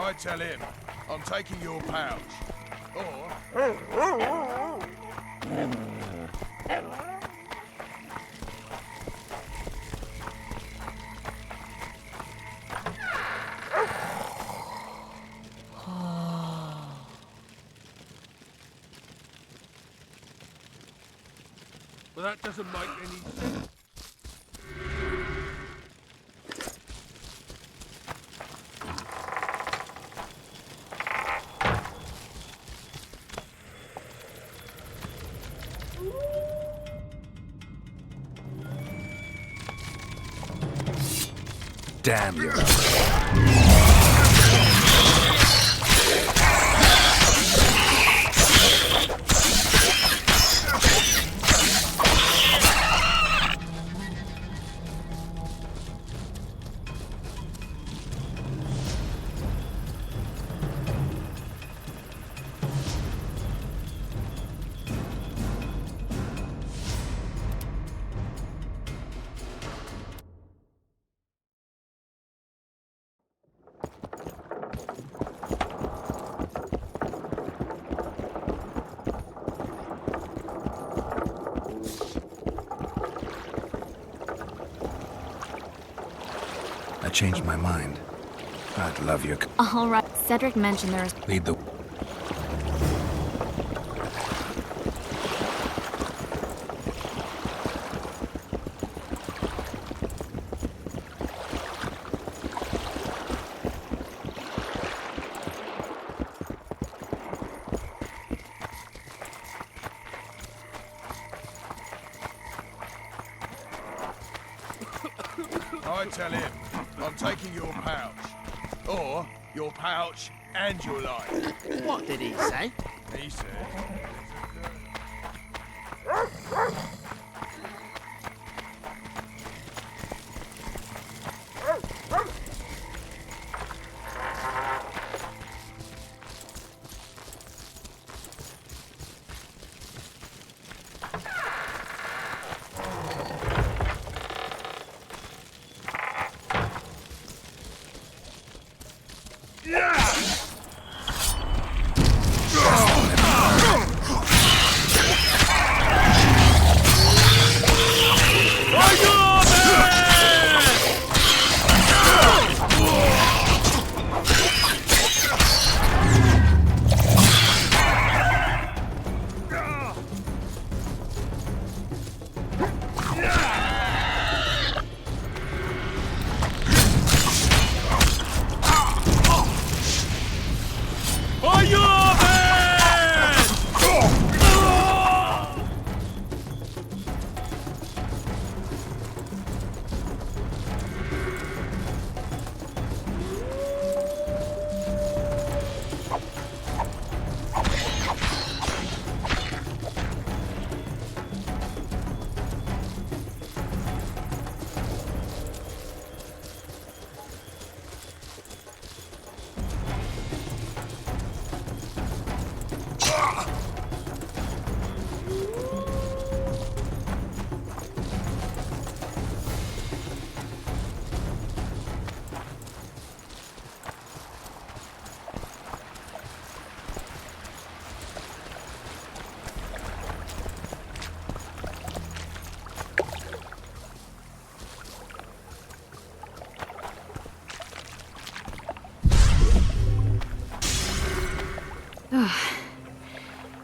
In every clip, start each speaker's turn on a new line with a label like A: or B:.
A: I tell him I'm taking your pouch. Or... Well, that doesn't make any sense.
B: Damn you. I changed my mind. I'd love your...
C: All right. Cedric mentioned there is...
B: Lead the...
A: I tell him I'm taking your pouch. Or your pouch and your life.
D: What did he say?
A: He said...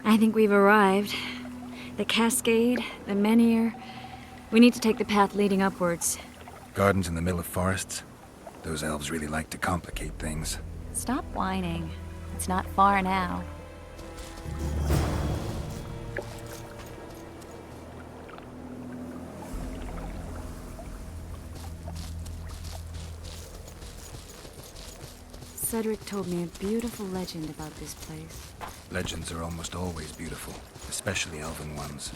C: I think we've arrived. The cascade, the menhir. We need to take the path leading upwards.
B: Gardens in the middle of forests. Those elves really like to complicate things.
C: Stop whining. It's not far now. Cedric told me a beautiful legend about this place.
B: Legends are almost always beautiful, especially elven ones.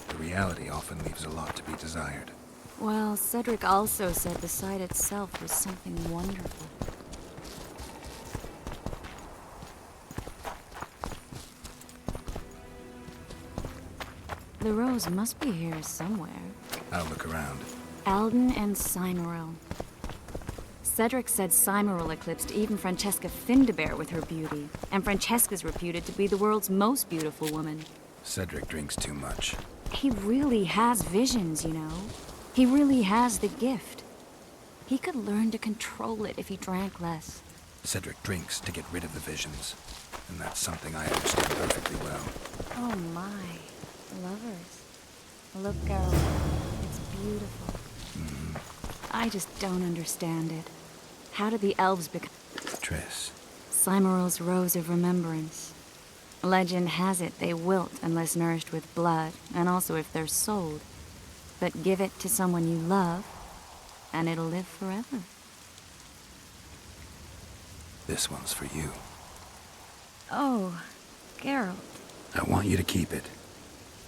B: The reality often leaves a lot to be desired.
C: Well, Cedric also said the site itself was something wonderful. The Rose must be here somewhere.
B: I'll look around.
C: Alden and Cineril. Cedric said Cymoril eclipsed even Francesca Findabair with her beauty, and Francesca's reputed to be the world's most beautiful woman.
B: Cedric drinks too much.
C: He really has visions, you know. He really has the gift. He could learn to control it if he drank less.
B: Cedric drinks to get rid of the visions, and that's something I understand perfectly well.
C: Oh my. Lovers. Look, girl. It's beautiful. I just don't understand it. How did the elves become...
B: Triss.
C: Cymoril's Rose of Remembrance. Legend has it they wilt unless nourished with blood, and also if they're sold. But give it to someone you love, and it'll live forever.
B: This one's for you.
C: Oh, Geralt.
B: I want you to keep it.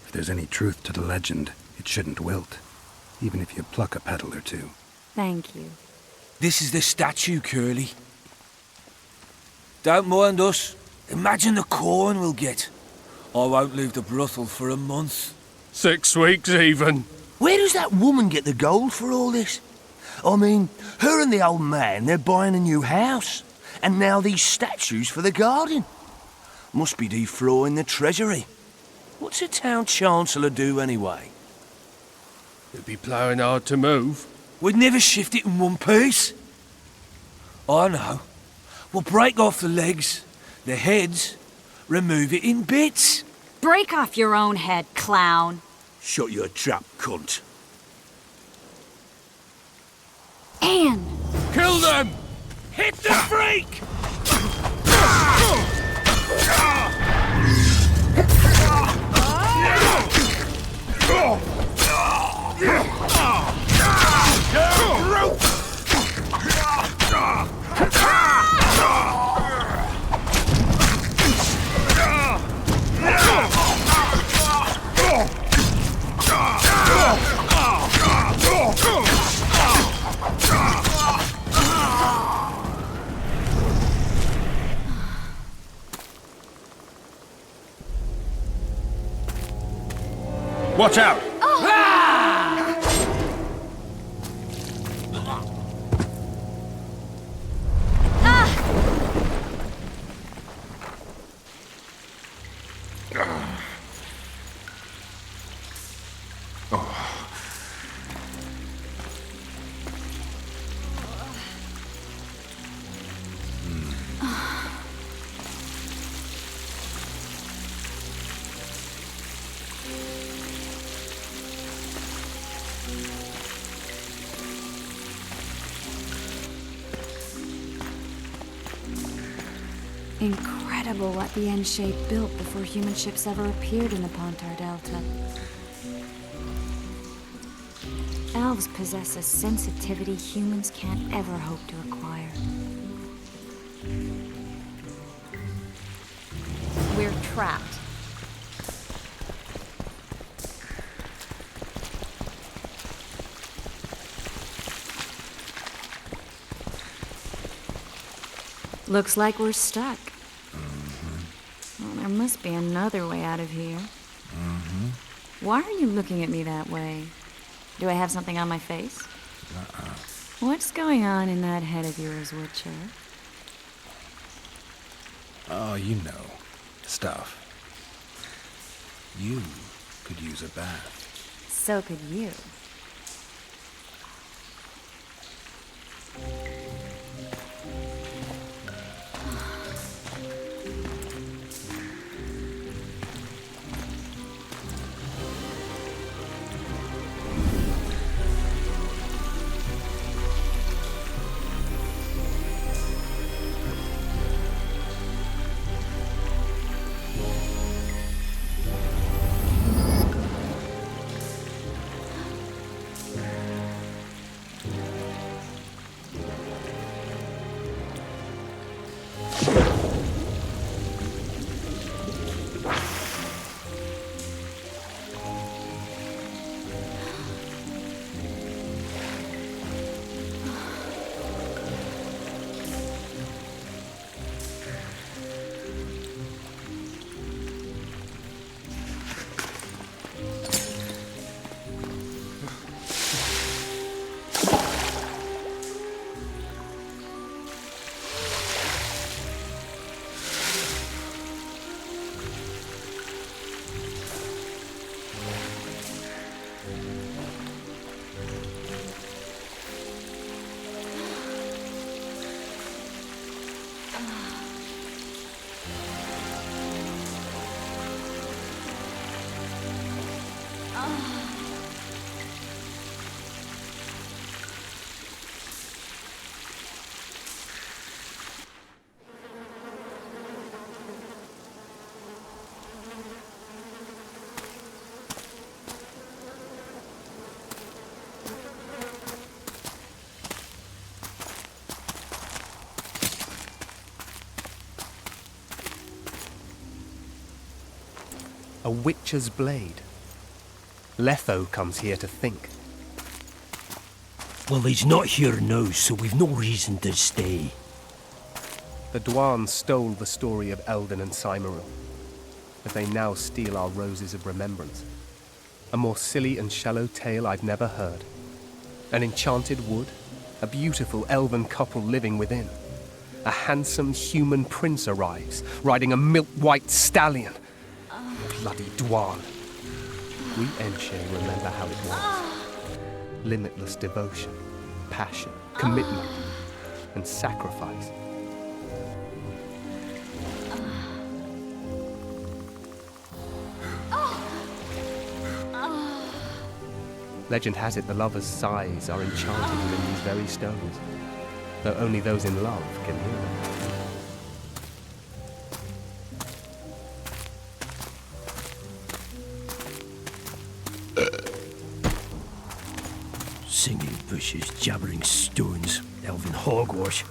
B: If there's any truth to the legend, it shouldn't wilt, even if you pluck a petal or two.
C: Thank you.
D: This is the statue, Curly. Don't mind us. Imagine the corn we'll get. I won't leave the brothel for a month.
E: 6 weeks even.
F: Where does that woman get the gold for all this? I mean, her and the old man, they're buying a new house. And now these statues for the garden. Must be defraying the treasury. What's a town chancellor do anyway?
E: You'd be ploughing hard to move.
D: We'd never shift it in one piece. I know. We'll break off the legs, the heads, remove it in bits.
C: Break off your own head, clown.
F: Shut your trap, cunt.
C: Anne!
E: Kill them!
D: Hit the freak!
E: Watch out!
C: Incredible what the N-shape built before human ships ever appeared in the Pontar Delta. Elves possess a sensitivity humans can't ever hope to acquire. We're trapped. Looks like we're stuck. Well, there must be another way out of here. Why are you looking at me that way? Do I have something on my face? What's going on in that head of yours, Witcher?
B: Oh, you know. Stuff. You could use a bath.
C: So could you.
G: A witcher's blade. Letho comes here to think.
H: Well, he's not here now, so we've no reason to stay.
G: The Dwan stole the story of Eldon and Cymoril, but they now steal our roses of remembrance. A more silly and shallow tale I've never heard. An enchanted wood, a beautiful elven couple living within. A handsome human prince arrives, riding a milk-white stallion. Bloody Dwan. We Enshe remember how it was. Limitless devotion, passion, commitment, and sacrifice. Legend has it the lovers' sighs are enchanted within these very stones, though only those in love can hear them.
H: Singing bushes, jabbering stones, elven hogwash.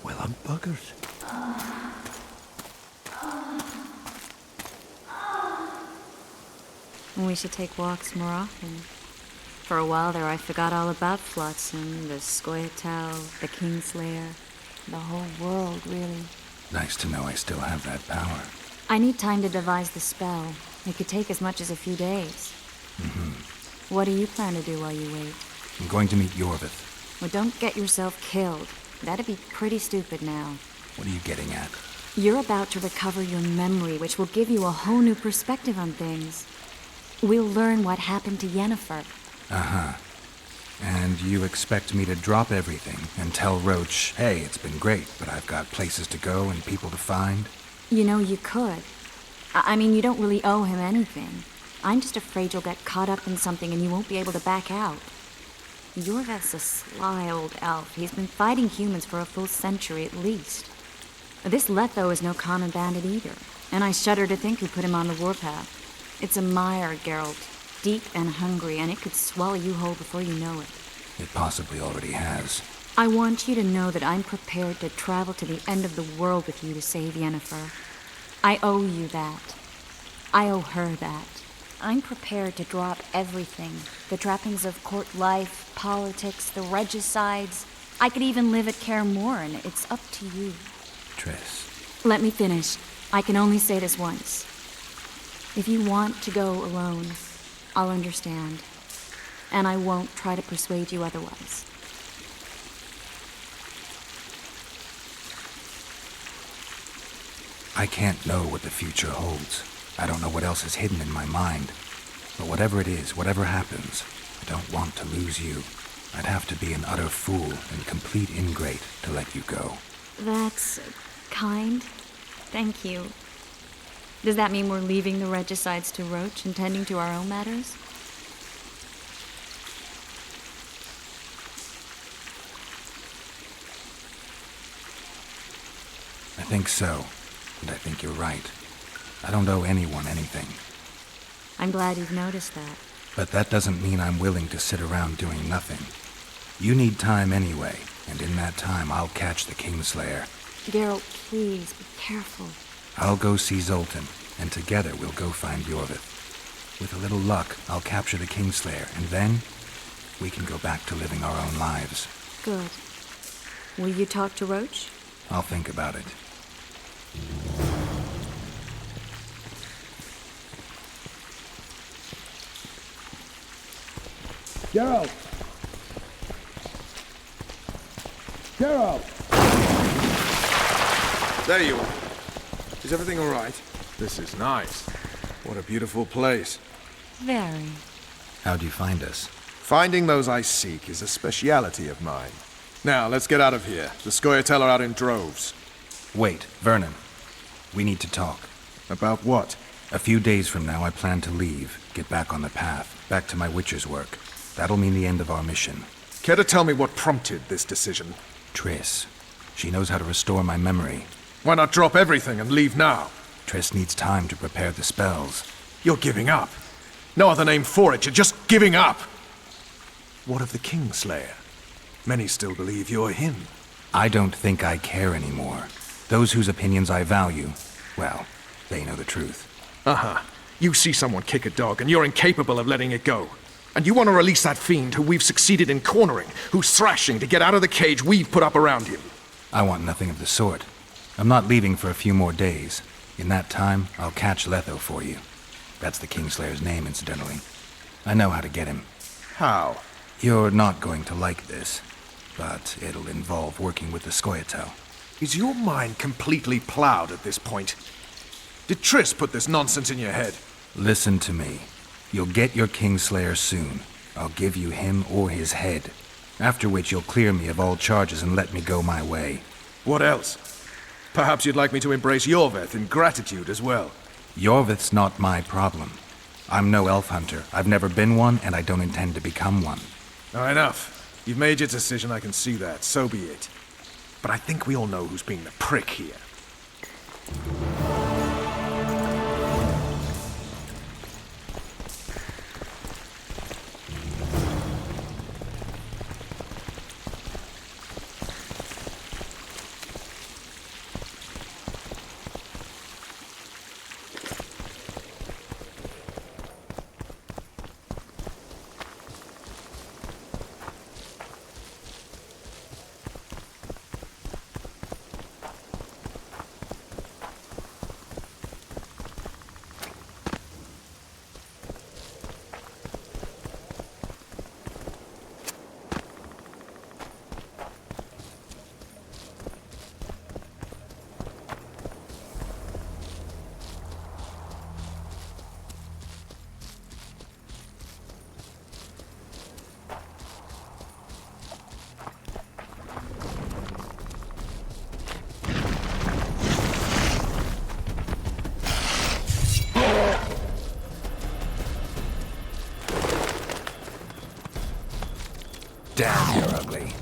H: Well, I'm buggers.
C: We should take walks more often. For a while there, I forgot all about Flotsam, the Scoia'tael, the Kingslayer, the whole world, really.
B: Nice to know I still have that power.
C: I need time to devise the spell. It could take as much as a few days. What do you plan to do while you wait?
B: I'm going to meet Yorvith.
C: Well, don't get yourself killed. That'd be pretty stupid now.
B: What are you getting at?
C: You're about to recover your memory, which will give you a whole new perspective on things. We'll learn what happened to Yennefer.
B: Uh-huh. And you expect me to drop everything and tell Roach, hey, it's been great, but I've got places to go and people to find?
C: You know, you could. I mean, you don't really owe him anything. I'm just afraid you'll get caught up in something and you won't be able to back out. Yorvith's a sly old elf. He's been fighting humans for a full century at least. This Letho is no common bandit either, and I shudder to think who put him on the warpath. It's a mire, Geralt. Deep and hungry, and it could swallow you whole before you know it.
B: It possibly already has.
C: I want you to know that I'm prepared to travel to the end of the world with you to save Yennefer. I owe you that. I owe her that. I'm prepared to drop everything. The trappings of court life, politics, the regicides. I could even live at Kaer Morhen. It's up to you.
B: Triss.
C: Let me finish. I can only say this once. If you want to go alone, I'll understand. And I won't try to persuade you otherwise.
B: I can't know what the future holds. I don't know what else is hidden in my mind. But whatever it is, whatever happens, I don't want to lose you. I'd have to be an utter fool and complete ingrate to let you go.
C: That's kind. Thank you. Does that mean we're leaving the regicides to Roach and tending to our own matters?
B: I think so, and I think you're right. I don't owe anyone anything.
C: I'm glad you've noticed that.
B: But that doesn't mean I'm willing to sit around doing nothing. You need time anyway, and in that time I'll catch the Kingslayer.
C: Geralt, please, be careful.
B: I'll go see Zoltan, and together we'll go find Yorvith. With a little luck, I'll capture the Kingslayer, and then we can go back to living our own lives.
C: Good. Will you talk to Roach?
B: I'll think about it.
A: Geralt! Geralt! There you are. Is everything all right? This is nice. What a beautiful place.
C: Very.
B: How'd you find us?
A: Finding those I seek is a speciality of mine. Now, let's get out of here. The Scoia'tael are out in droves.
B: Wait, Vernon. We need to talk.
A: About what?
B: A few days from now, I plan to leave, get back on the path, back to my witcher's work. That'll mean the end of our mission.
A: Care to tell me what prompted this decision?
B: Triss. She knows how to restore my memory.
A: Why not drop everything and leave now?
B: Triss needs time to prepare the spells.
A: You're giving up.
I: No other name for it. You're just giving up. What of the Kingslayer? Many still believe you're him.
B: I don't think I care anymore. Those whose opinions I value, well, they know the truth.
I: Uh-huh. You see someone kick a dog and you're incapable of letting it go. And you want to release that fiend who we've succeeded in cornering, who's thrashing to get out of the cage we've put up around him.
B: I want nothing of the sort. I'm not leaving for a few more days. In that time, I'll catch Letho for you. That's the Kingslayer's name, incidentally. I know how to get him.
I: How?
B: You're not going to like this, but it'll involve working with the Scoia'tael.
I: Is your mind completely plowed at this point? Did Triss put this nonsense in your head?
B: Listen to me. You'll get your Kingslayer soon. I'll give you him or his head. After which you'll clear me of all charges and let me go my way.
I: What else? Perhaps you'd like me to embrace Yorveth in gratitude as well.
B: Yorveth's not my problem. I'm no elf hunter. I've never been one, and I don't intend to become one.
I: Enough. You've made your decision, I can see that. So be it. But I think we all know who's being the prick here.
B: Damn, you're ugly.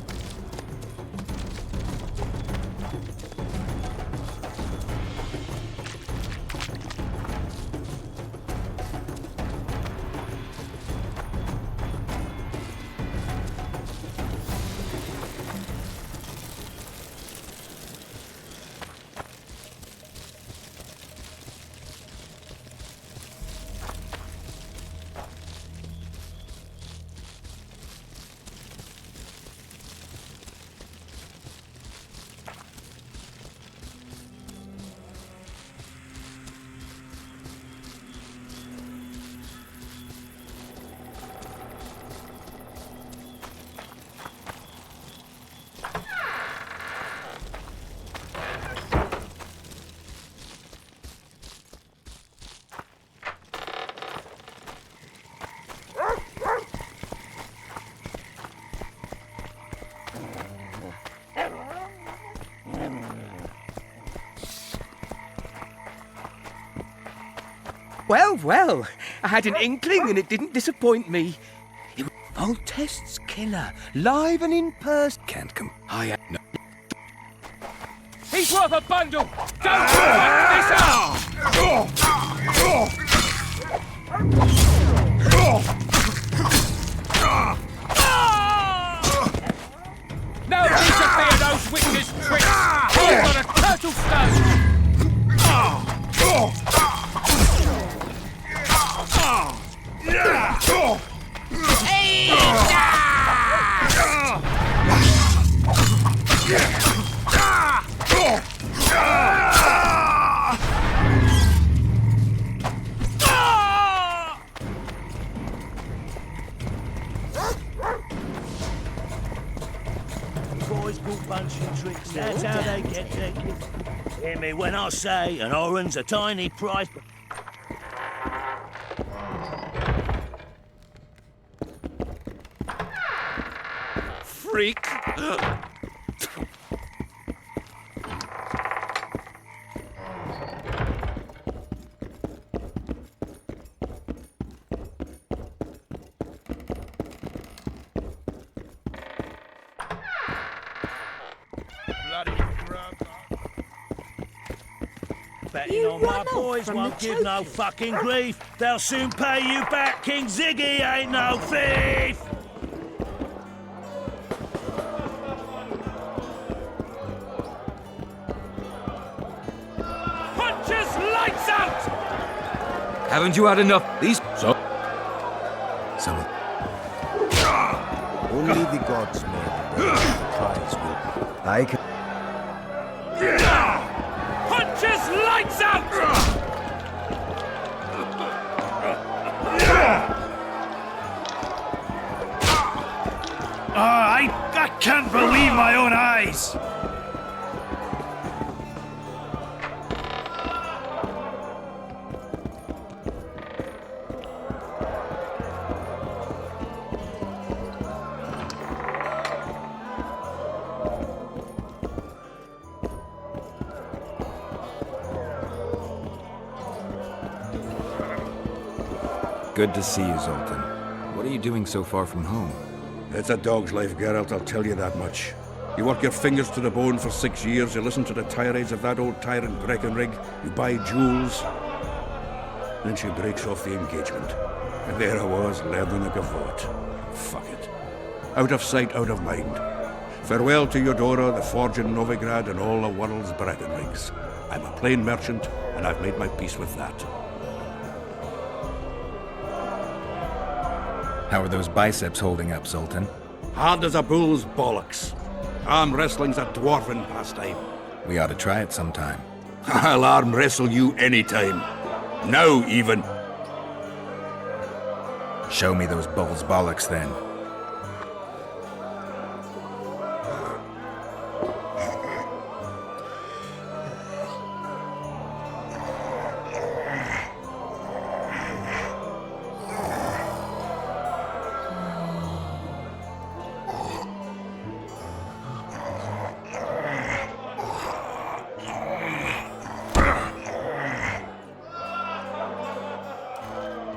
D: Well, I had an inkling and it didn't disappoint me. It was Voltest's killer, live and in person.
B: Can't come.
D: I had no... He's worth a bundle! Don't fuck this up! No need to fear those witches' tricks! I've got a turtle stone!
H: Boys bought punching tricks, that's how they get their kicks. Hear me when I say an orange's a tiny price.
D: Freak!
H: Betting
C: You
H: on my
C: run off
H: boys
C: from
H: won't
C: the
H: give no
C: trophy.
H: fucking grief. They'll soon pay you back. King Ziggy ain't no thief.
D: Punches lights out!
J: Haven't you had enough? These...
B: Some
F: Only the gods may the prize will be. I can...
D: Punches lights out!
H: I can't believe my own eyes.
B: Good to see you, Zoltan. What are you doing so far from home?
K: It's a dog's life, Geralt, I'll tell you that much. You work your fingers to the bone for 6 years, you listen to the tirades of that old tyrant Breckenrig, you buy jewels. Then she breaks off the engagement. And there I was, learning a gavotte. Fuck it. Out of sight, out of mind. Farewell to Eudora, the forge in Novigrad, and all the world's Breckenrigs. I'm a plain merchant, and I've made my peace with that.
B: How are those biceps holding up, Zoltan?
K: Hard as a bull's bollocks. Arm wrestling's a dwarven pastime.
B: We ought to try it sometime.
K: I'll arm wrestle you anytime. Now, even.
B: Show me those bull's bollocks, then.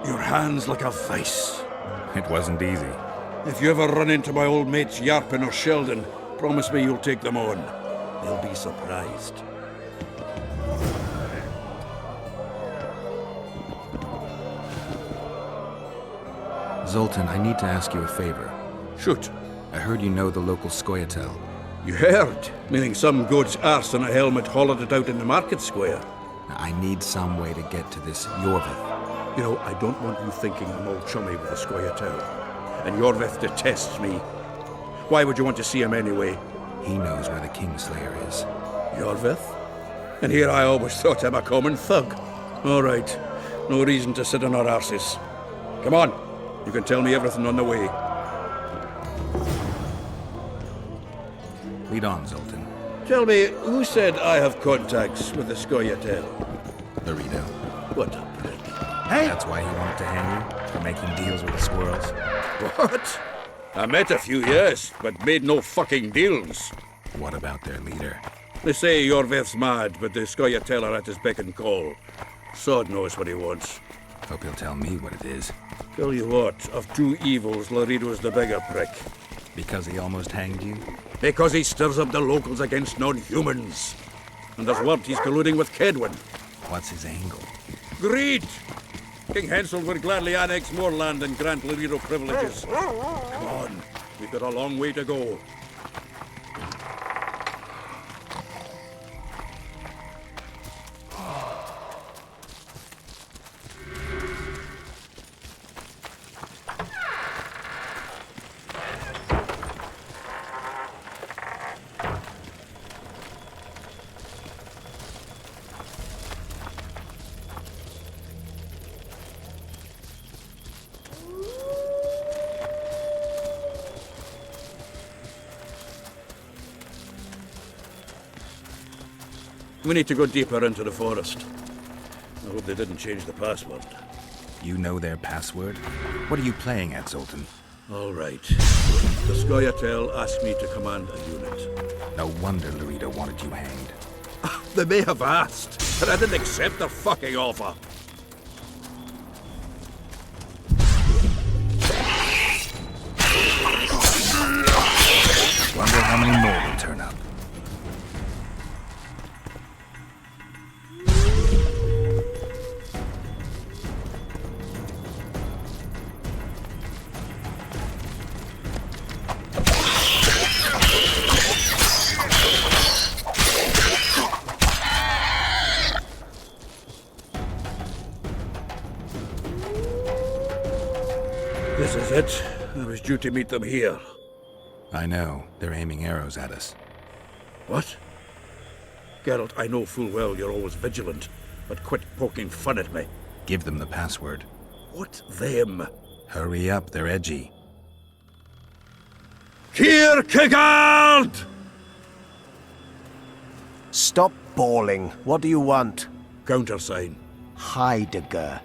K: Your hands like a vice.
B: It wasn't easy.
K: If you ever run into my old mates Yarpin or Sheldon, promise me you'll take them on. They'll be surprised.
B: Zoltan, I need to ask you a favor.
K: Shoot.
B: I heard you know the local Scoia'tael.
K: You heard? Meaning some goat's arse in a helmet hollowed it out in the market square.
B: I need some way to get to this Yorvith.
K: You know, I don't want you thinking I'm all chummy with the Scoia'tael. And Yorvith detests me. Why would you want to see him anyway?
B: He knows where the Kingslayer is.
K: Yorvith? And here I always thought him a common thug. All right. No reason to sit on our arses. Come on. You can tell me everything on the way.
B: Lead on, Zoltan.
K: Tell me, who said I have contacts with the Scoia'tael?
B: Laredo.
K: What a prick.
B: Hey! That's why he wanted to hang you? For making deals with the squirrels?
K: What? I met a few, yes, but made no fucking deals.
B: What about their leader?
K: They say Yorvith's mad, but the Scoia'tael are at his beck and call. Sod knows what he wants.
B: Hope he'll tell me what it is.
K: Tell you what, of two evils, Laredo's the bigger prick.
B: Because he almost hanged you?
K: Because he stirs up the locals against non-humans. And there's word he's colluding with Kedwin.
B: What's his angle?
K: Greed! King Hansel would gladly annex more land and grant Laredo privileges. Come on, we've got a long way to go. We need to go deeper into the forest. I hope they didn't change the password.
B: You know their password? What are you playing at, Zoltan?
K: All right. The Scoia'tael asked me to command a unit.
B: No wonder Laredo wanted you hanged.
K: They may have asked, but I didn't accept their fucking offer.
B: Wonder how many more will turn up.
K: This is it. I was due to meet them here.
B: I know. They're aiming arrows at us.
K: What? Geralt, I know full well you're always vigilant, but quit poking fun at me.
B: Give them the password.
K: What them?
B: Hurry up, they're edgy.
K: Kierkegaard!
F: Stop bawling. What do you want?
K: Countersign.
F: Heidegger.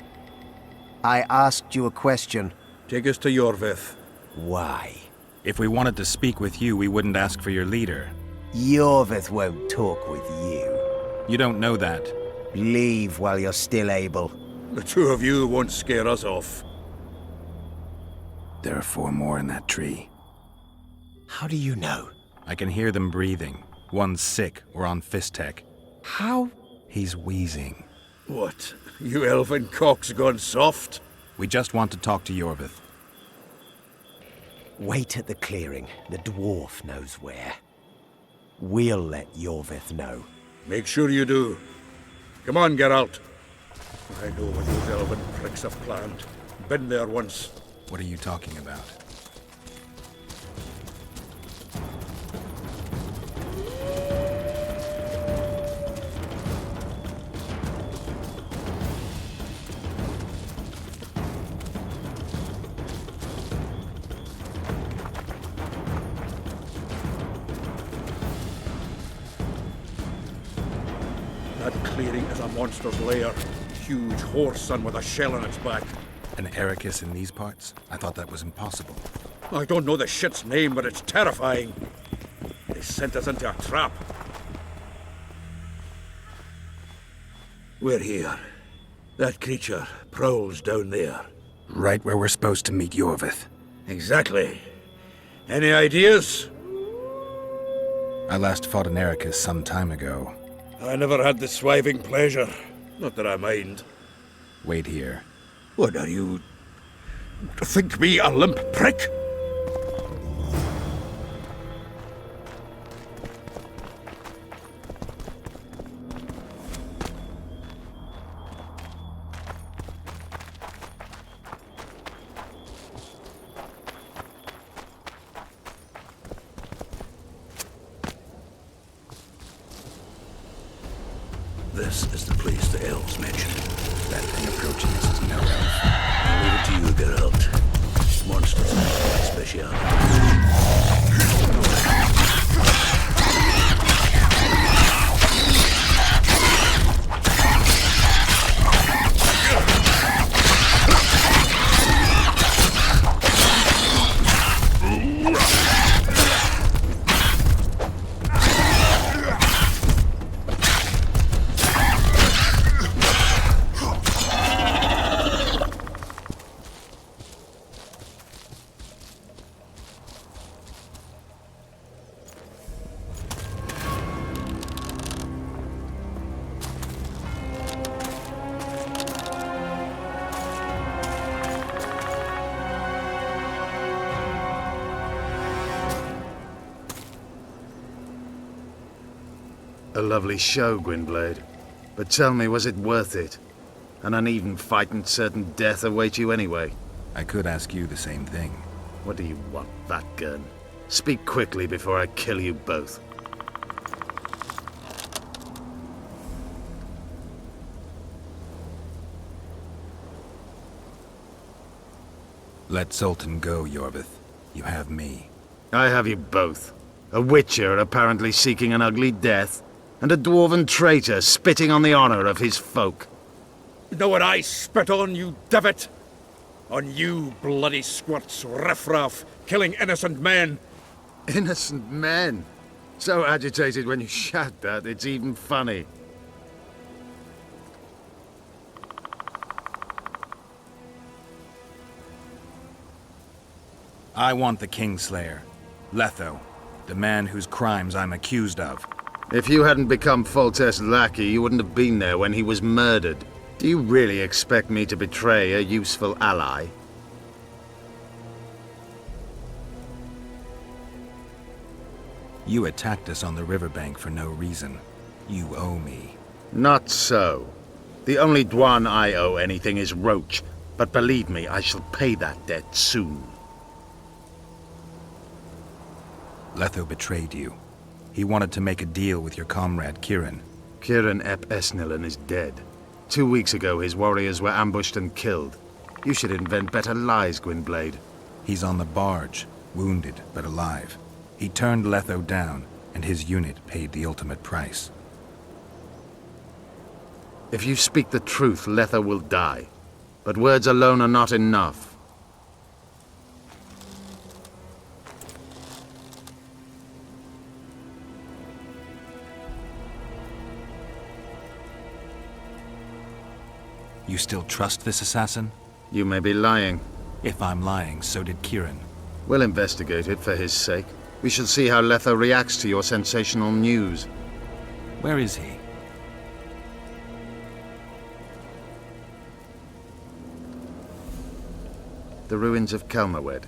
F: I asked you a question.
K: Take us to Yorvith.
F: Why?
B: If we wanted to speak with you, we wouldn't ask for your leader.
F: Yorvith won't talk with you.
B: You don't know that.
F: Leave while you're still able.
K: The two of you won't scare us off.
B: There are 4 more in that tree.
F: How do you know?
B: I can hear them breathing. One's sick or on Fistech.
F: How?
B: He's wheezing.
K: What? You elfin cock's gone soft?
B: We just want to talk to Yorvith.
F: Wait at the clearing. The dwarf knows where. We'll let Yorvith know.
K: Make sure you do. Come on, Geralt. I know what those elven pricks have planned. Been there once.
B: What are you talking about?
K: That clearing is a monster's lair. Huge horse son with a shell on its back.
B: An Ericus in these parts? I thought that was impossible.
K: I don't know the shit's name, but it's terrifying. They sent us into a trap. We're here. That creature prowls down there.
B: Right where we're supposed to meet Yorvith.
K: Exactly. Any ideas?
B: I last fought an Ericus some time ago.
K: I never had the swiving pleasure. Not that I mind.
B: Wait here.
K: What are you... think me a limp prick? This is the place the elves mentioned.
B: That thing approaching us is no elf.
K: I'll leave it to you, Geralt. Monsters are my speciality.
L: A lovely show, Gwynblade. But tell me, was it worth it? An uneven fight and certain death await you anyway.
B: I could ask you the same thing.
L: What do you want, that gun? Speak quickly before I kill you both.
B: Let Sultan go, Yorvith. You have me.
L: I have you both. A witcher apparently seeking an ugly death, and a dwarven traitor spitting on the honor of his folk.
K: You know what I spit on, you divot? On you bloody squirts, riffraff, killing innocent men.
L: Innocent men? So agitated when you shout that, it's even funny.
B: I want the Kingslayer. Letho. The man whose crimes I'm accused of.
L: If you hadn't become Foltest's lackey, you wouldn't have been there when he was murdered. Do you really expect me to betray a useful ally?
B: You attacked us on the riverbank for no reason. You owe me.
L: Not so. The only Dwan I owe anything is Roach. But believe me, I shall pay that debt soon.
B: Letho betrayed you. He wanted to make a deal with your comrade, Kieran.
L: Kieran Ep Esnillen is dead. 2 weeks ago, his warriors were ambushed and killed. You should invent better lies, Gwynblade.
B: He's on the barge, wounded but alive. He turned Letho down, and his unit paid the ultimate price.
L: If you speak the truth, Letho will die. But words alone are not enough.
B: You still trust this assassin?
L: You may be lying.
B: If I'm lying, so did Kieran.
L: We'll investigate it for his sake. We shall see how Letho reacts to your sensational news.
B: Where is he?
L: The ruins of Kelmawed.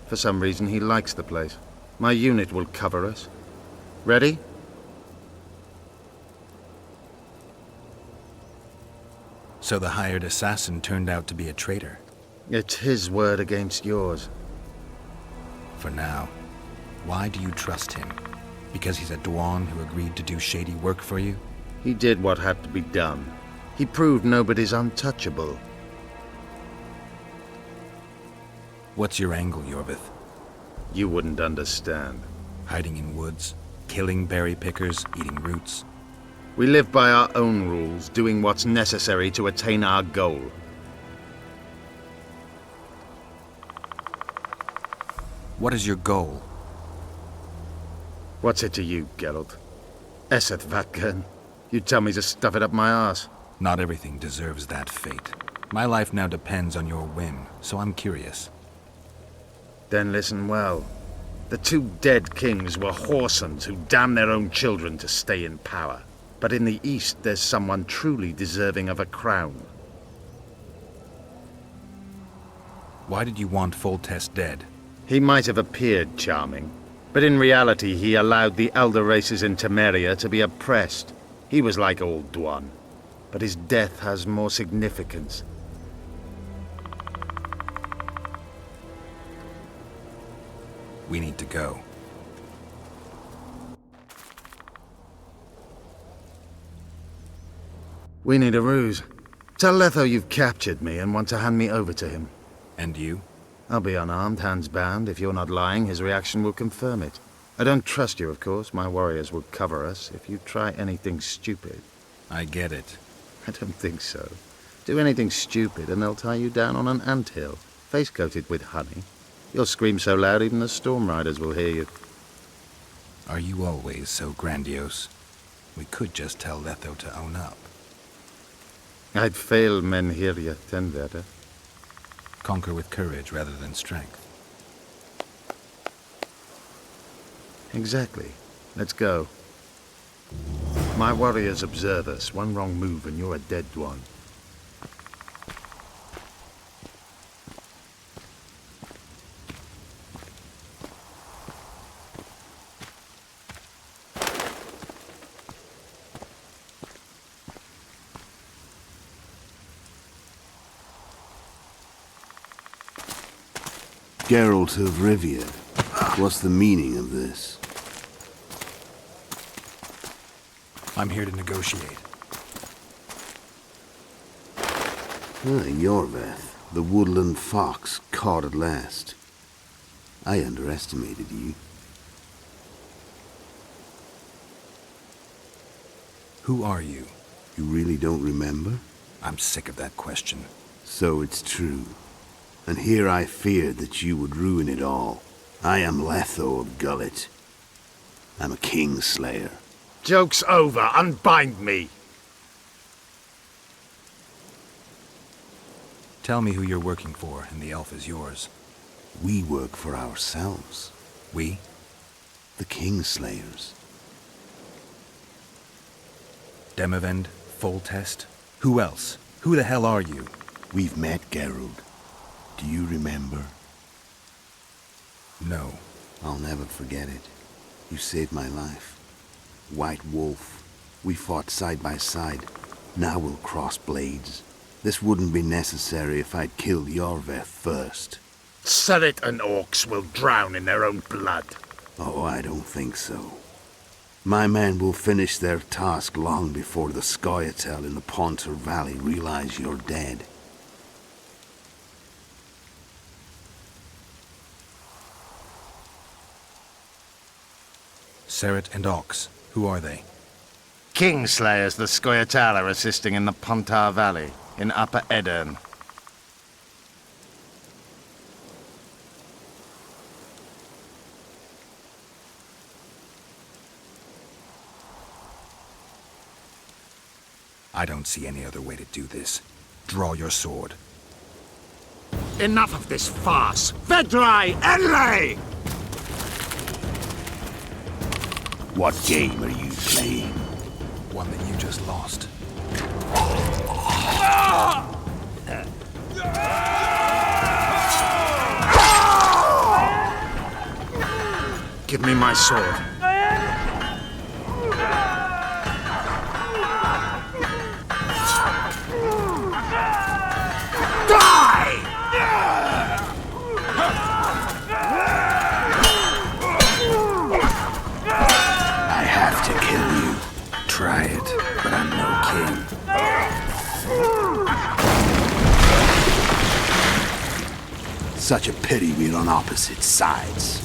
L: For some reason, he likes the place. My unit will cover us. Ready?
B: So the hired assassin turned out to be a traitor.
L: It's his word against yours.
B: For now. Why do you trust him? Because he's a Dwan who agreed to do shady work for you?
L: He did what had to be done. He proved nobody's untouchable.
B: What's your angle, Yorvith?
L: You wouldn't understand.
B: Hiding in woods, killing berry pickers, eating roots.
L: We live by our own rules, doing what's necessary to attain our goal.
B: What is your goal?
L: What's it to you, Geralt? Esset Vatgern. You tell me to stuff it up my arse.
B: Not everything deserves that fate. My life now depends on your whim, so I'm curious.
L: Then listen well. The 2 dead kings were whoresons who damned their own children to stay in power. But in the East, there's someone truly deserving of a crown.
B: Why did you want Foltest dead?
L: He might have appeared charming, but in reality he allowed the elder races in Temeria to be oppressed. He was like old Dwan, but his death has more significance.
B: We need to go.
L: We need a ruse. Tell Letho you've captured me and want to hand me over to him.
B: And you?
L: I'll be unarmed, hands bound. If you're not lying, his reaction will confirm it. I don't trust you, of course. My warriors will cover us if you try anything stupid.
B: I get it.
L: I don't think so. Do anything stupid and they'll tie you down on an anthill, face-coated with honey. You'll scream so loud even the storm riders will hear you.
B: Are you always so grandiose? We could just tell Letho to own up.
L: I'd fail men here yet, Tenverder.
B: Conquer with courage rather than strength.
L: Exactly. Let's go. My warriors observe us. One wrong move and you're a dead one.
M: Geralt of Rivia, what's the meaning of this?
B: I'm here to negotiate.
M: Yorveth, the woodland fox, caught at last. I underestimated you.
B: Who are you?
M: You really don't remember?
B: I'm sick of that question.
M: So it's true. And here I feared that you would ruin it all. I am Letho of Gullet. I'm a Kingslayer.
L: Joke's over. Unbind me.
B: Tell me who you're working for, and the elf is yours.
M: We work for ourselves.
B: We?
M: The Kingslayers.
B: Demavend? Foltest? Who else? Who the hell are you?
M: We've met, Geralt. Do you remember?
B: No.
M: I'll never forget it. You saved my life. White Wolf. We fought side by side. Now we'll cross blades. This wouldn't be necessary if I'd killed Yorveth first.
L: Surrey and orcs will drown in their own blood.
M: Oh, I don't think so. My men will finish their task long before the Scoia'tael in the Pontar Valley realize you're dead.
B: Seret and Ox, who are they?
L: Kingslayers the Scoia'tael are assisting in the Pontar Valley, in Upper Edirn.
B: I don't see any other way to do this. Draw your sword.
L: Enough of this farce! Vedrai, Enlay!
M: What game are you playing?
B: One that you just lost.
L: Give me my sword.
M: Try it, but I'm no king. Such a pity we're on opposite sides.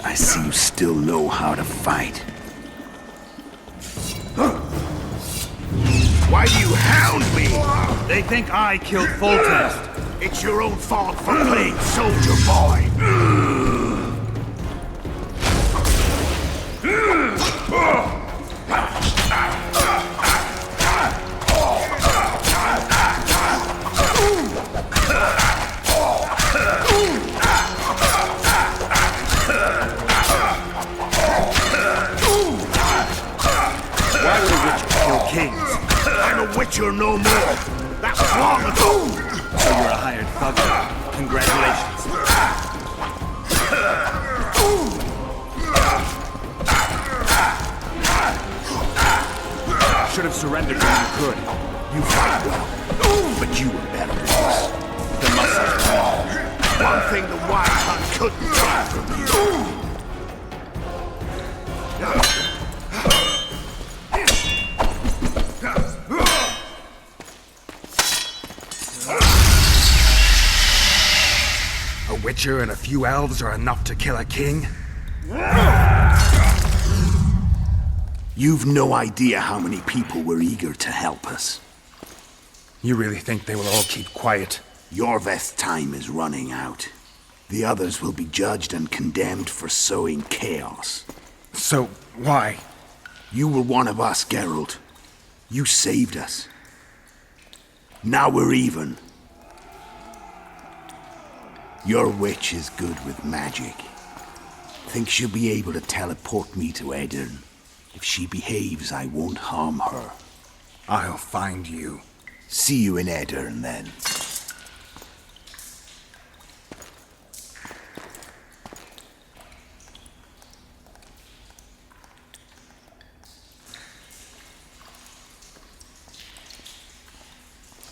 M: I see you still know how to fight. Why do you hound me?
N: They think I killed Foltest.
M: It's your own fault for playing soldier boy.
N: Why would a witch kill kings?
M: I'm a witcher no more. That was long ago.
N: So you're a hired thug. Congratulations. Should have surrendered when you could.
M: You fight well, but you were better than us.
N: The muscles are all.
M: One thing the Wild Hunt couldn't take from you.
B: A witcher and a few elves are enough to kill a king?
M: You've no idea how many people were eager to help us.
B: You really think they will all keep quiet?
M: Yorveth's time is running out. The others will be judged and condemned for sowing chaos.
B: So, why?
M: You were one of us, Geralt. You saved us. Now we're even. Your witch is good with magic. Think she'll be able to teleport me to Edirn. If she behaves, I won't harm her.
B: I'll find you.
M: See you in Edirn, then.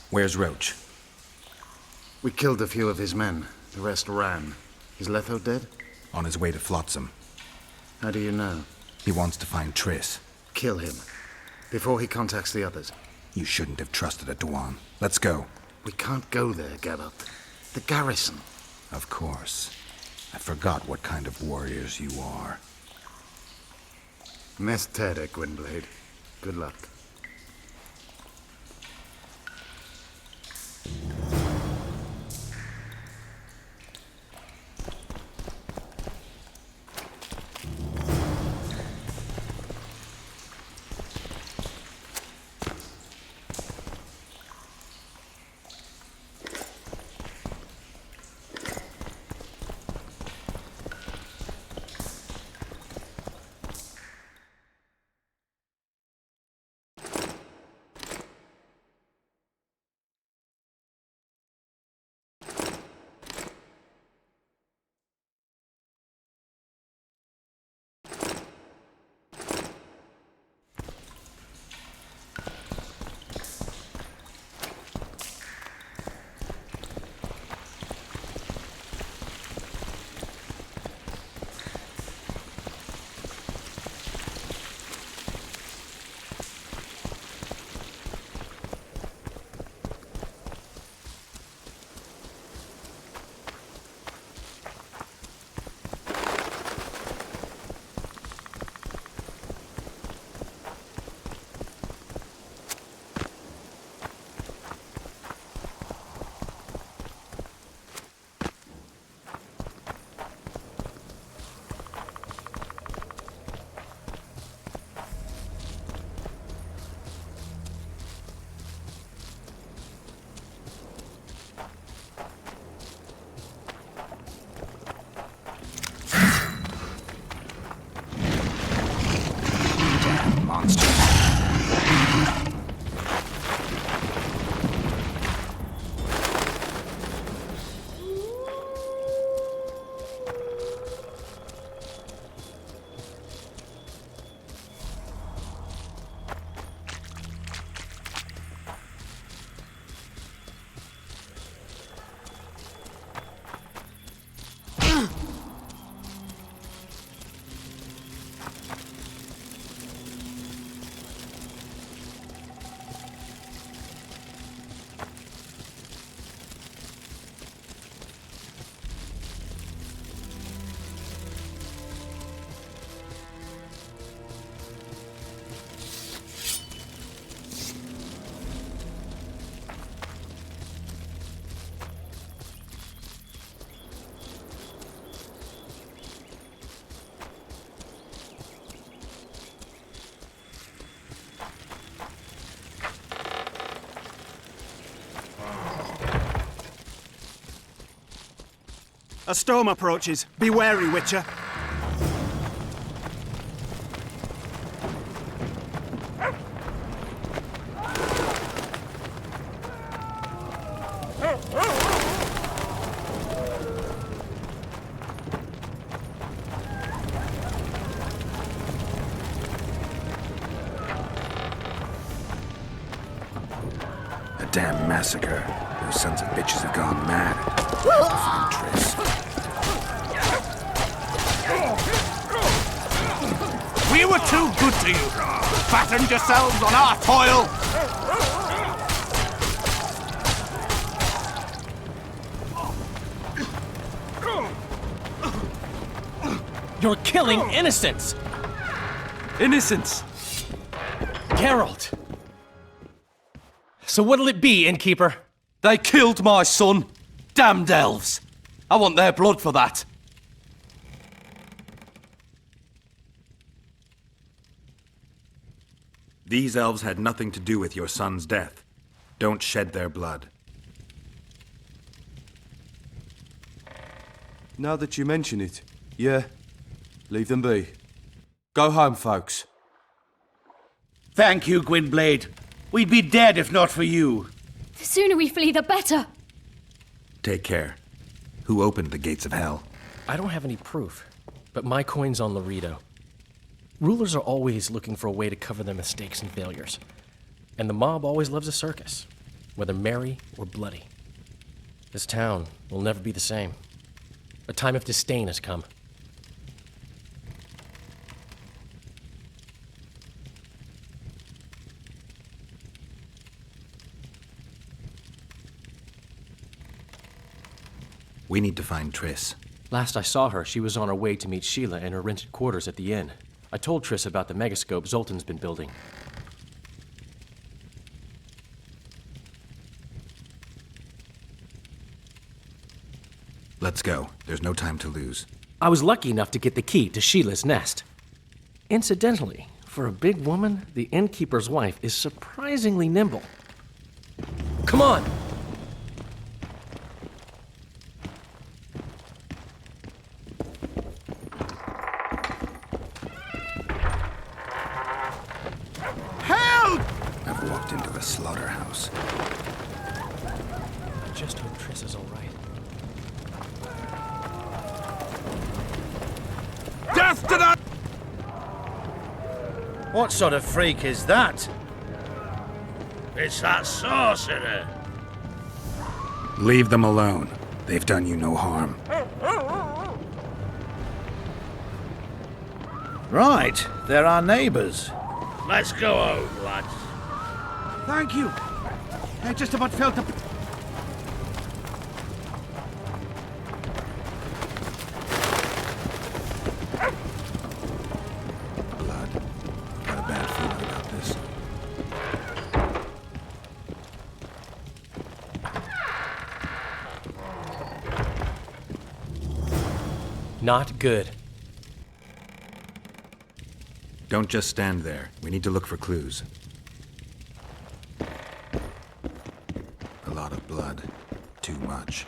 B: Where's Roach?
L: We killed a few of his men. The rest ran. Is Letho dead?
B: On his way to Flotsam.
L: How do you know?
B: He wants to find Triss.
L: Kill him. Before he contacts the others.
B: You shouldn't have trusted a Dwan. Let's go.
L: We can't go there, Geralt. The garrison.
B: Of course. I forgot what kind of warriors you are.
L: Mes Tere, Gwynblade. Good luck.
N: A storm approaches. Be wary, Witcher.
B: A damn massacre. Those sons of bitches have gone mad. Find Triss.
F: We were too good to you. Fattened yourselves on our toil.
O: You're killing innocents!
D: Innocents!
O: Geralt! So what'll it be, innkeeper?
D: They killed my son. Damned elves. I want their blood for that.
B: These elves had nothing to do with your son's death. Don't shed their blood.
D: Now that you mention it, yeah, leave them be. Go home, folks.
F: Thank you, Gwynblade. We'd be dead if not for you.
P: The sooner we flee, the better.
B: Take care. Who opened the gates of hell?
O: I don't have any proof, but my coin's on Laredo. Rulers are always looking for a way to cover their mistakes and failures. And the mob always loves a circus, whether merry or bloody. This town will never be the same. A time of disdain has come.
B: We need to find Triss.
O: Last I saw her, she was on her way to meet Sheila in her rented quarters at the inn. I told Triss about the megascope Zoltan's been building.
B: Let's go. There's no time to lose.
O: I was lucky enough to get the key to Sheila's nest. Incidentally, for a big woman, the innkeeper's wife is surprisingly nimble. Come on!
B: I've walked into a slaughterhouse.
O: I just hope Triss is all right.
F: Death to the... What sort of freak is that? It's that sorcerer.
B: Leave them alone. They've done you no harm.
F: Right, they're our neighbors. Let's go home, lads.
N: Thank you. I just about felt the...
B: Blood. Got a bad feeling about this.
O: Not good.
B: Don't just stand there. We need to look for clues. A lot of blood. Too much.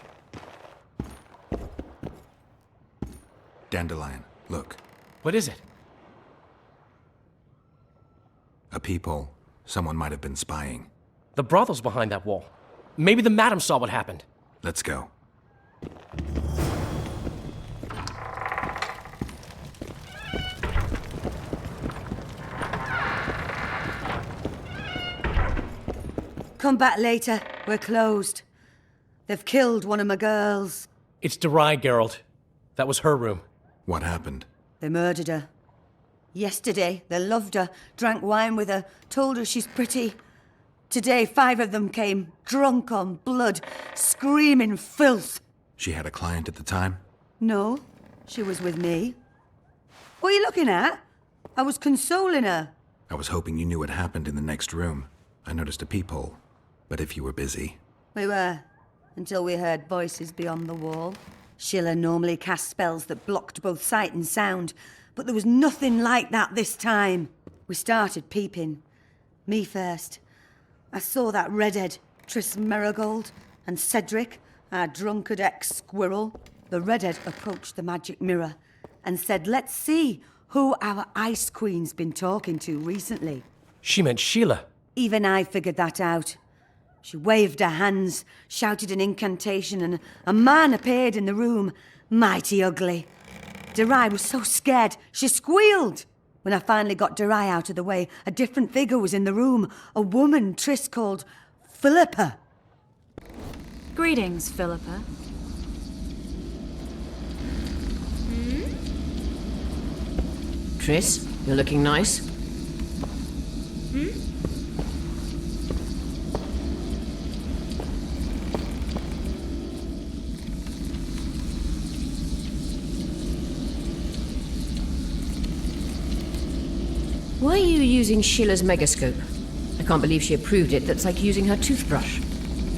B: Dandelion, look.
O: What is it?
B: A peephole. Someone might have been spying.
O: The brothel's behind that wall. Maybe the madam saw what happened.
B: Let's go.
Q: Come back later. We're closed. They've killed one of my girls.
O: It's Derai, Geralt. That was her room.
B: What happened?
Q: They murdered her. Yesterday, they loved her, drank wine with her, told her she's pretty. Today, 5 of them came, drunk on blood, screaming filth.
B: She had a client at the time?
Q: No, she was with me. What are you looking at? I was consoling her.
B: I was hoping you knew what happened in the next room. I noticed a peephole. But if you were busy...
Q: We were, until we heard voices beyond the wall. Sheila normally cast spells that blocked both sight and sound, but there was nothing like that this time. We started peeping. Me first. I saw that redhead, Triss Merigold, and Cedric, our drunkard ex-squirrel. the redhead approached the magic mirror and said, let's see who our Ice Queen's been talking to recently.
O: She meant Sheila.
Q: Even I figured that out. She waved her hands, shouted an incantation, and a man appeared in the room, mighty ugly. Derai was so scared, she squealed. When I finally got Derai out of the way, a different figure was in the room, a woman Triss called Philippa.
C: Greetings, Philippa.
R: Triss, you're looking nice. Why are you using Sheila's megascope? I can't believe she approved it. That's like using her toothbrush.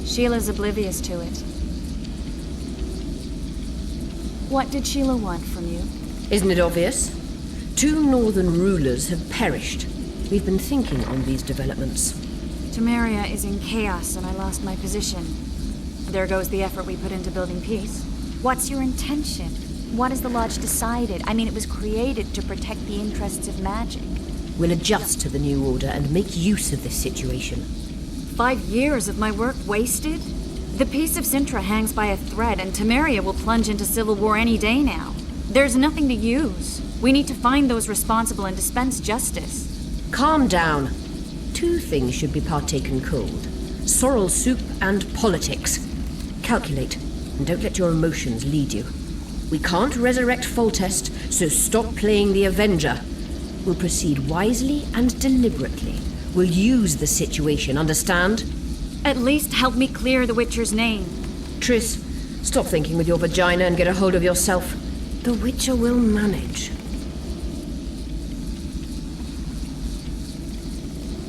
C: Sheila's oblivious to it. What did Sheila want from you?
R: Isn't it obvious? 2 northern rulers have perished. We've been thinking on these developments.
C: Temeria is in chaos and I lost my position. There goes the effort we put into building peace. What's your intention? What has the Lodge decided? I mean, it was created to protect the interests of magic.
R: We'll adjust to the new order and make use of this situation.
C: 5 years of my work wasted? The peace of Sintra hangs by a thread, and Temeria will plunge into civil war any day now. There's nothing to use. We need to find those responsible and dispense justice.
R: Calm down. 2 things should be partaken cold. Sorrel soup and politics. Calculate, and don't let your emotions lead you. We can't resurrect Foltest, so stop playing the Avenger. We'll proceed wisely and deliberately. We'll use the situation, understand?
C: At least help me clear the Witcher's name.
R: Triss, stop thinking with your vagina and get a hold of yourself. The Witcher will manage.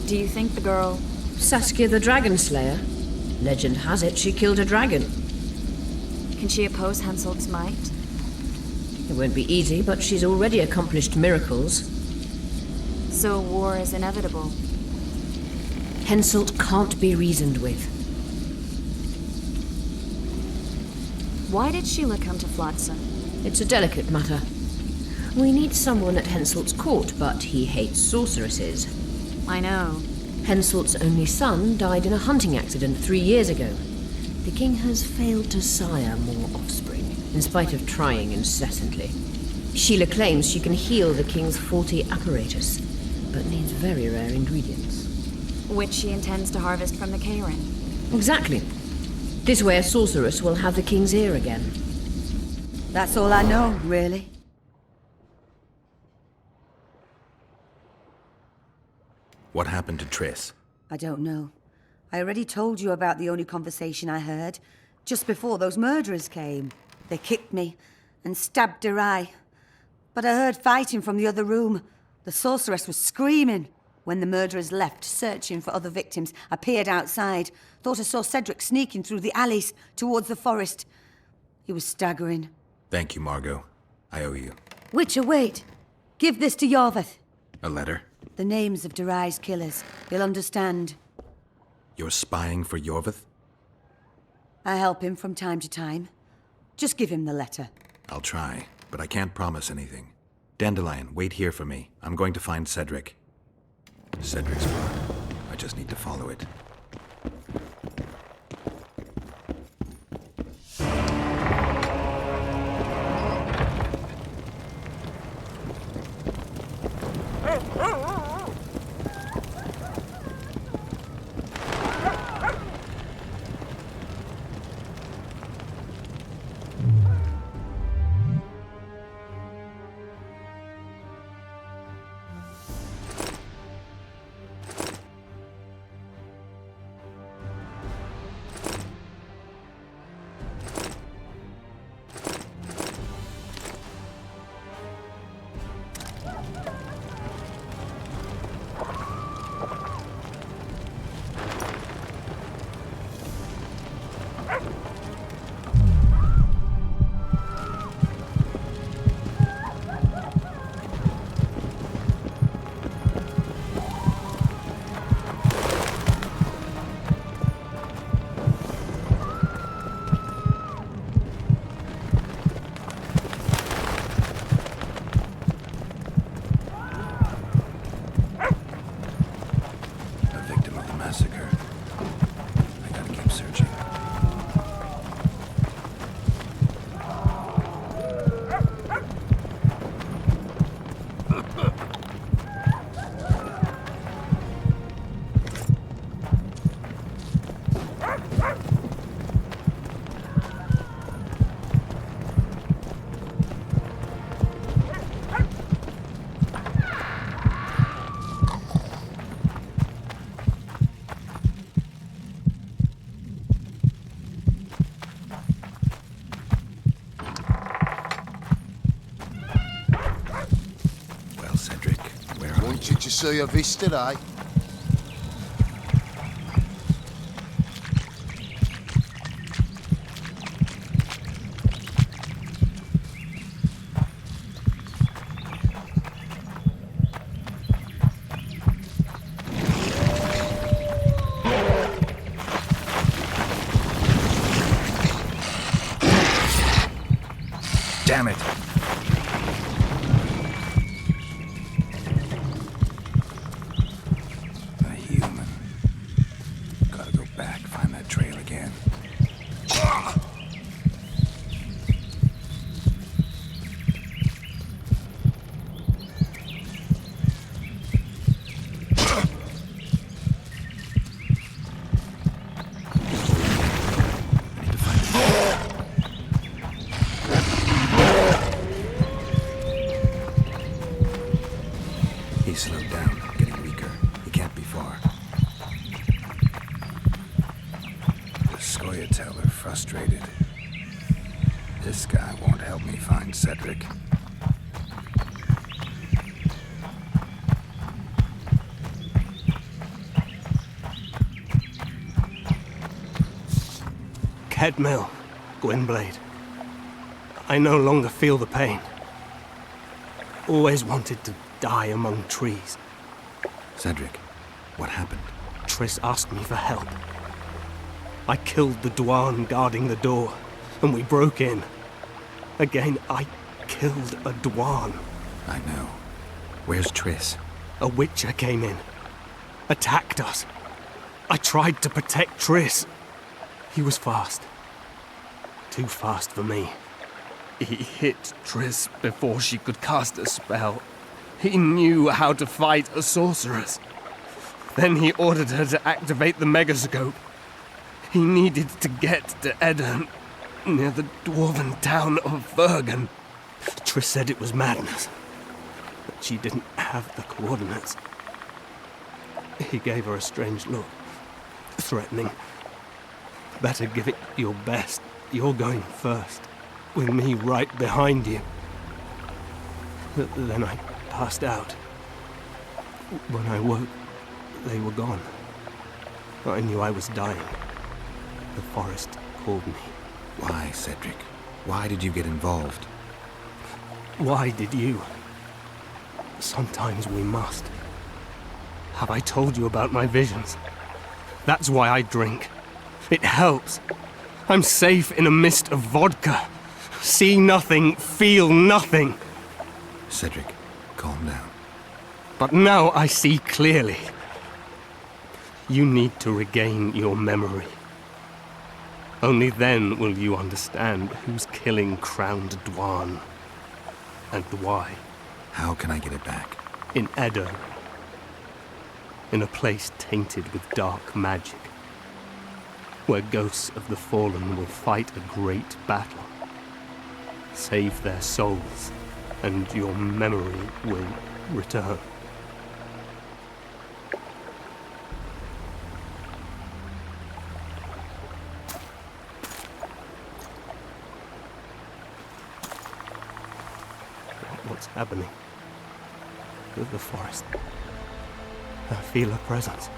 C: Do you think the girl...
R: Saskia the Dragon Slayer? Legend has it she killed a dragon.
C: Can she oppose Henselt's might?
R: It won't be easy, but she's already accomplished miracles.
C: So war is inevitable.
R: Henselt can't be reasoned with.
C: Why did Sheila come to Flotsam?
R: It's a delicate matter. We need someone at Henselt's court, but he hates sorceresses.
C: I know.
R: Henselt's only son died in a hunting accident 3 years ago. The king has failed to sire more offspring, in spite of trying incessantly. Sheila claims she can heal the king's faulty apparatus, but needs very rare ingredients.
C: Which she intends to harvest from the Karen.
R: Exactly. This way a sorceress will have the king's ear again.
Q: That's all I know, really.
B: What happened to Triss?
Q: I don't know. I already told you about the only conversation I heard, just before those murderers came. They kicked me and stabbed Derai. But I heard fighting from the other room. The sorceress was screaming. When the murderers left, searching for other victims, I peered outside. Thought I saw Cedric sneaking through the alleys towards the forest. He was staggering.
B: Thank you, Margot. I owe you.
Q: Witcher, wait. Give this to Yorveth.
B: A letter?
Q: The names of Derai's killers. He'll understand.
B: You're spying for Yorveth?
Q: I help him from time to time. Just give him the letter.
B: I'll try, but I can't promise anything. Dandelion, wait here for me. I'm going to find Cedric. Cedric's blood. I just need to follow it.
A: see a vista, eh?
B: Damn it! A human. Gotta go back, find that trail again. He's slowed down, getting weaker. He can't be far. The Scoia'tael are frustrated. This guy won't help me find Cedric.
G: Kedmill, Gwynblade. I no longer feel the pain. Always wanted to die among trees.
B: Cedric, what happened?
G: Triss asked me for help. I killed the Dwan guarding the door, and we broke in. Again, I killed a Dwan.
B: I know. Where's Triss?
G: A Witcher came in, attacked us. I tried to protect Triss. He was fast. Too fast for me. He hit Triss before she could cast a spell. He knew how to fight a sorceress. Then he ordered her to activate the megascope. He needed to get to Edirn, near the dwarven town of Vergen. Triss said it was madness, but she didn't have the coordinates. He gave her a strange look, threatening. Better give it your best. You're going first, with me right behind you. Then I passed out. When I woke, they were gone. I knew I was dying. The forest called me.
B: Why, Cedric? Why did you get involved?
G: Why did you? Sometimes we must. Have I told you about my visions? That's why I drink. It helps. I'm safe in a mist of vodka. See nothing, feel nothing.
B: Cedric, calm down.
G: But now I see clearly. You need to regain your memory. Only then will you understand who's killing Crowned Dwan. And why.
B: How can I get it back?
G: In Edirn. In a place tainted with dark magic. Where ghosts of the fallen will fight a great battle. Save their souls, and your memory will return. What's happening? With the forest. I feel a presence.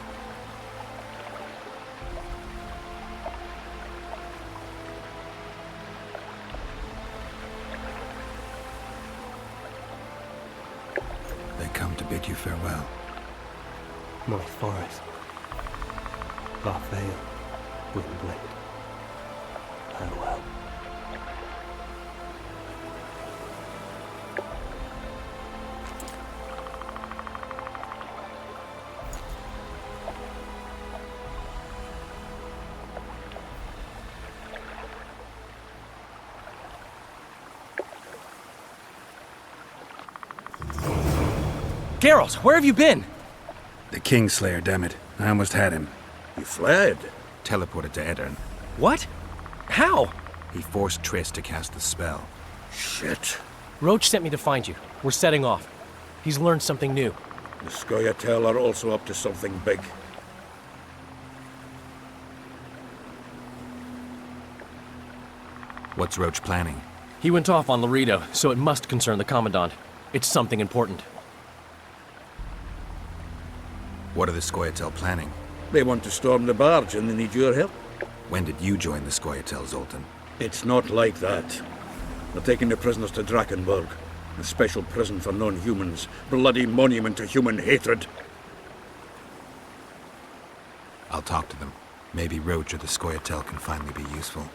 B: They come to bid you farewell.
G: My forest. Barfael, Gwynblade. Farewell.
O: Geralt, where have you been?
B: The Kingslayer, damn it. I almost had him.
K: He fled.
B: Teleported to Edirn.
O: What? How?
B: He forced Triss to cast the spell.
K: Shit.
O: Roach sent me to find you. We're setting off. He's learned something new.
K: The Scoia'tael are also up to something big.
B: What's Roach planning?
O: He went off on Laredo, so it must concern the Commandant. It's something important.
B: What are the Scoia'tael planning?
K: They want to storm the barge and they need your help.
B: When did you join the Scoia'tael, Zoltan?
K: It's not like that. They're taking the prisoners to Drakenberg, a special prison for non-humans, bloody monument to human hatred.
B: I'll talk to them. Maybe Roach or the Scoia'tael can finally be useful.